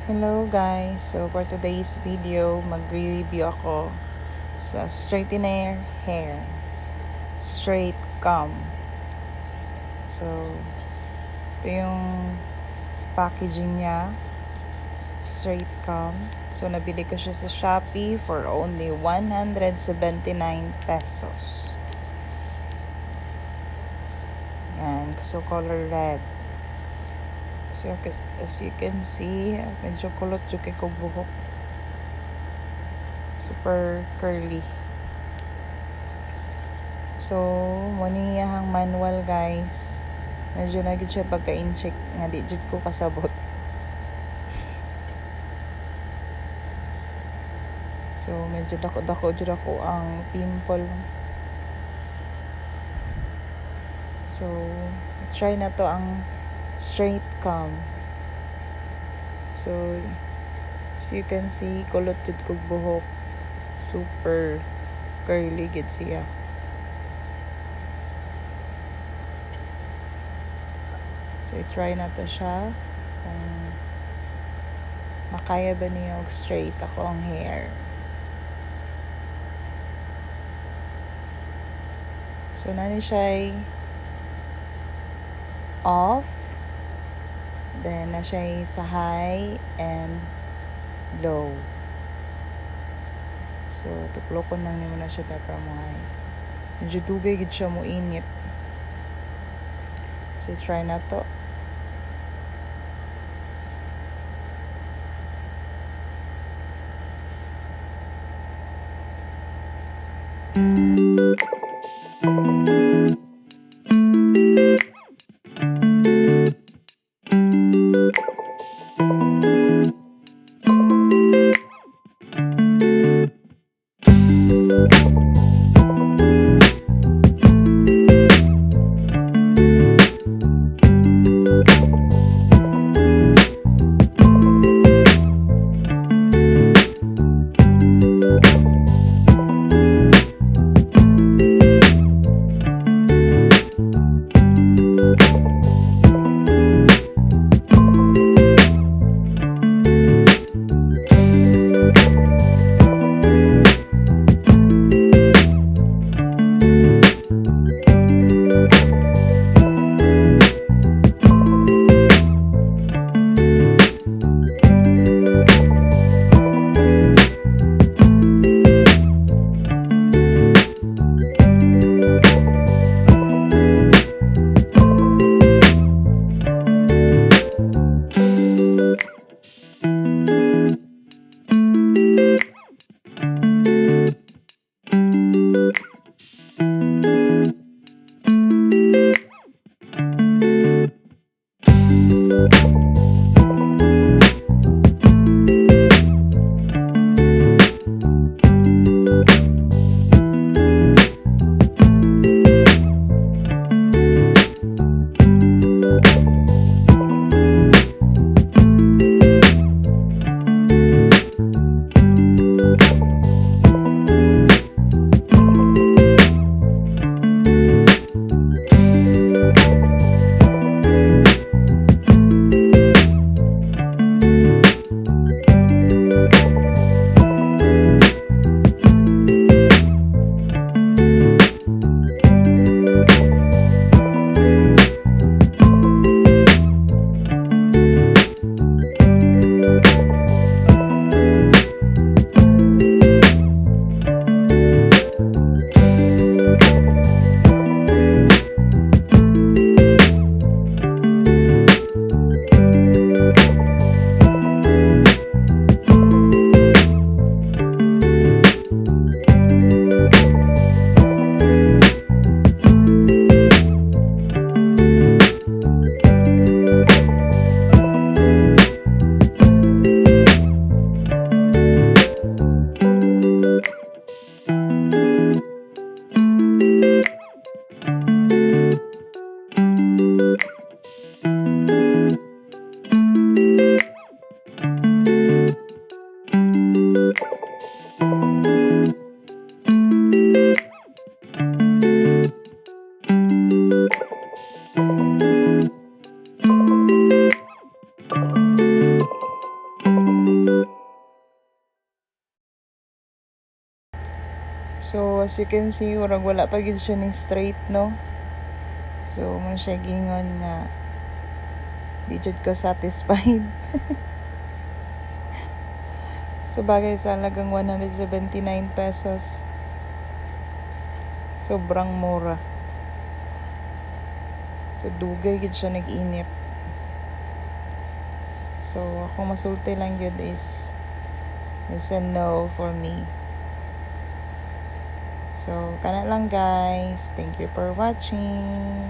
Hello guys, so for today's video, magre-review ako sa straightener hair, straight comb. So, ito yung packaging niya, straight comb. So, nabili ko siya sa Shopee for only 179 pesos. Yan, so color red. So, as you can see, medyo kulot yung kay ko buhok. Super curly. So, muna niyahang manual guys. Medyo nagid siya pagka-incheck nga di jud ko kasabot. So, medyo dako-dako jud ako ang pimple. So, try na to ang straight comb. So, as you can see, kulot jud kog buhok. Super curly gid siya. So, i-try na to siya. Kung makaya ba niya og straight ako ang hair. So, nani siya off. Then, na siya sa high and low. So, tuklokon lang niyo na siya para mo high. Medyo dugay gid siya mo init. So, try na to. as you can see, wala pa gid siya ni straight, no? So, man siya gingon nga di jud ko satisfied. So, bagay sa halagang 179 pesos. Sobrang mura. So, dugay gid siya nag-init. So, ako masulti lang yun is a no for me. So, kana lang guys. Thank you for watching.